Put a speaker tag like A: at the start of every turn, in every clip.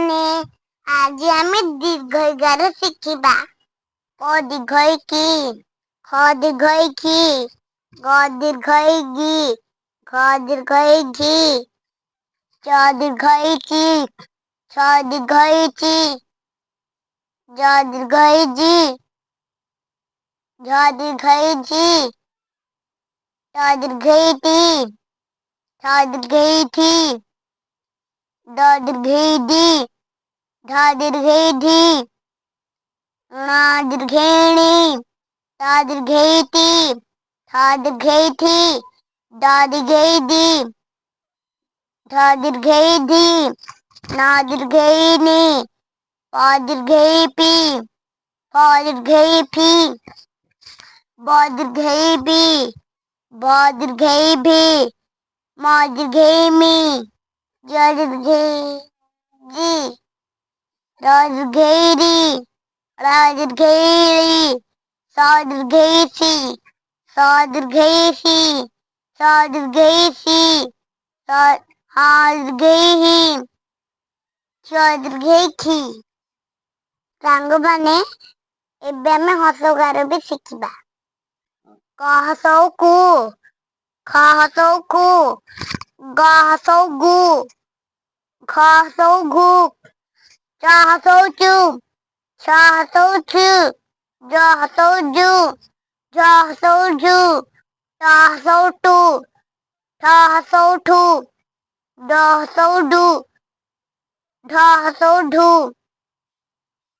A: ସାଙ୍ଗମାନେ ଆଜି ଆମେ ଦୀର୍ଘଇକାର ଶିଖିବା। ପ ଦୀର୍ଘଇ କି, ଖ ଦୀର୍ଘଇ ଖି, ଗ ଦୀର୍ଘଇ ଗି, ଘ ଦୀର୍ଘଇ ଘି, ଚ ଦୀର୍ଘଇ ଚି, ଛ ଦୀର୍ଘଇ ଚି, ଜ ଦୀର୍ଘଇ ଜି, ଝ ଦୀର୍ଘଇ ଝି, ଟ ଦୀର୍ଘଇ ଟି, ଠ ଦୀର୍ଘଇ ଠି, ড দীর্ঘই ডি, ঢ দীর্ঘই ঢি, ণ দীর্ঘেণি, ট দীর্ঘই টি, ঠ দীর্ঘই ঠি, ড দীর্ঘই ডি, ঢ দীর্ঘই ঢি, ন দীর্ঘই নি, প দীর্ঘই পি, ফ দীর্ঘই ফি, ব দীর্ঘই বি, ভ দীর্ঘই ভি, ম দীর্ঘই মি, জ দীর্ঘই জি, র দীর্ঘই রি, র দীর্ঘই রি, স দীর্ঘই সি, স দীর্ঘই সি, স দীর্ঘই সি, হ দীর্ঘই হি, চ ଦୀର୍ଘଇ ଖି। ସାଙ୍ଗମାନେ ଏବେ ଆମେ ହସଉକାର ବି ଶିଖିବା। କ ହସଉ କୁ, ଖ ହସଉ ଖୁ, ଗ ହସଉ ଗୁ, ଘ ହସଉ ଘୁ, ଚ ହସଉ ଚୁ, ଛ ହସଉ ଛୁ, ଜ ହସଉ ଜୁ, ଝ ହସଉ ଝୁ, ଟ ହସଉ ଟୁ, ଠ ହସଉ ଠୁ, ଡ ହସଉ ଡୁ, ଢ ହସଉ ଢୁ,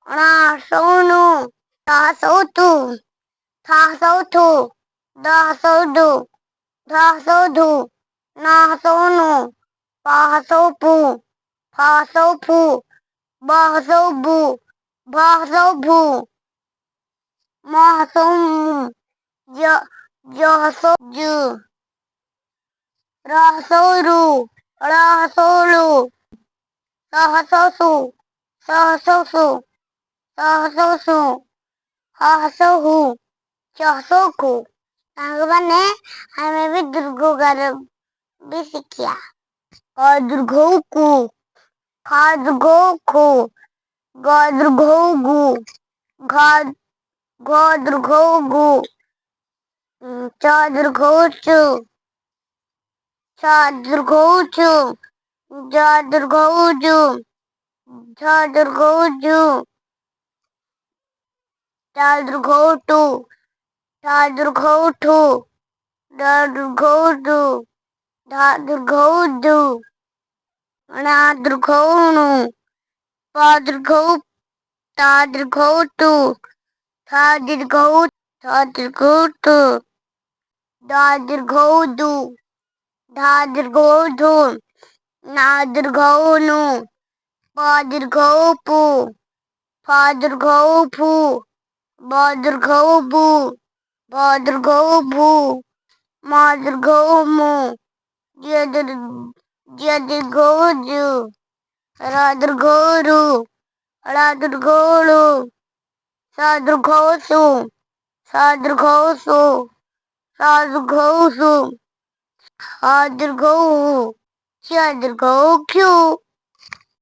A: ଣ ହସଉ ନୁ, ଟ ହସଉ ତୁ, ଥ ହସଉ ଥୁ, ଦ ହସଉ ଡୁ, ଧ ହସଉ ଧୁ, ନ ହସଉ ନୁ, ପ ହସଉ ପୁ, ଫ ହସଉ ଫୁ, ବ ହସଉ ବୁ, ଭ ହସଉ ଭୁ, ମ ହସଉ ମୁ, ଜ ହସଉ ଜୁ, ର ହସଉ ରୁ, ଳ ହସଉ ଲୁ, ଶ ହସଉ ସୁ, ଶ ହସଉ ସୁ, ଶ ହସଉ ସୁ, ହ ହସଉ ହୁ, ଚ ହସଉ ଖୁ। ସାଙ୍ଗମାନେ ଆମେ ବି ଦୀର୍ଘକାର ବି ଶିଖିବା। କ ଦୀର୍ଘଉ କୁ, ଖ ଦୀର୍ଘଉ ଖୁ, ଗ ଦୀର୍ଘଉ ଗୁ, ଘ ଦୀର୍ଘଉ ଗୁ, ଚ ଦୀର୍ଘଉ ଚୁ, ଛ ଦୀର୍ଘଉ ଚୁ, ଜ ଦୀର୍ଘଉ ଜୁ, ଝ ଦୀର୍ଘଉ ଝୁ, ଟ ଦୀର୍ଘଉ ଟୁ, ଠ ଦୀର୍ଘଉ ଠୁ, ଡ ଦୀର୍ଘଉ ଡୁ, ଧ ଦୀର୍ଘଉ ଧୁ, ଣ ଦୀର୍ଘଉ ଣୁ, ପ ଦୀର୍ଘଉ, ଟ ଦୀର୍ଘଉ ଟୁ, ଥ ଦୀର୍ଘଉ ଟୁ, ଦ ଦୀର୍ଘଉ ଦୁ, ଧ ଦୀର୍ଘଉ ଧୁ, ନ ଦୀର୍ଘଉ ନୁ, ପ ଦୀର୍ଘଉ ପୁ, ଫ ଦୀର୍ଘଉ ଫୁ, ବ ଦୀର୍ଘଉ ବୁ, ଭ ଦୀର୍ଘଉ ଭୁ, ମ ଦୀର୍ଘଉ ମୁ, ଜ ଦୀର୍ଘଉ ଜୁ, ର ଦୀର୍ଘଉ ରୁ, ଳ ଦୀର୍ଘଉ ଳୁ, ଶ ଦୀର୍ଘଉ ସୁ, ଶ ଦୀର୍ଘଉ ସୁ, ଷ ଦୀର୍ଘଉ ସୁ, ହ ଦୀର୍ଘଉ ହୁ, କ୍ଷ ଦୀର୍ଘଉ କ୍ଷୁ।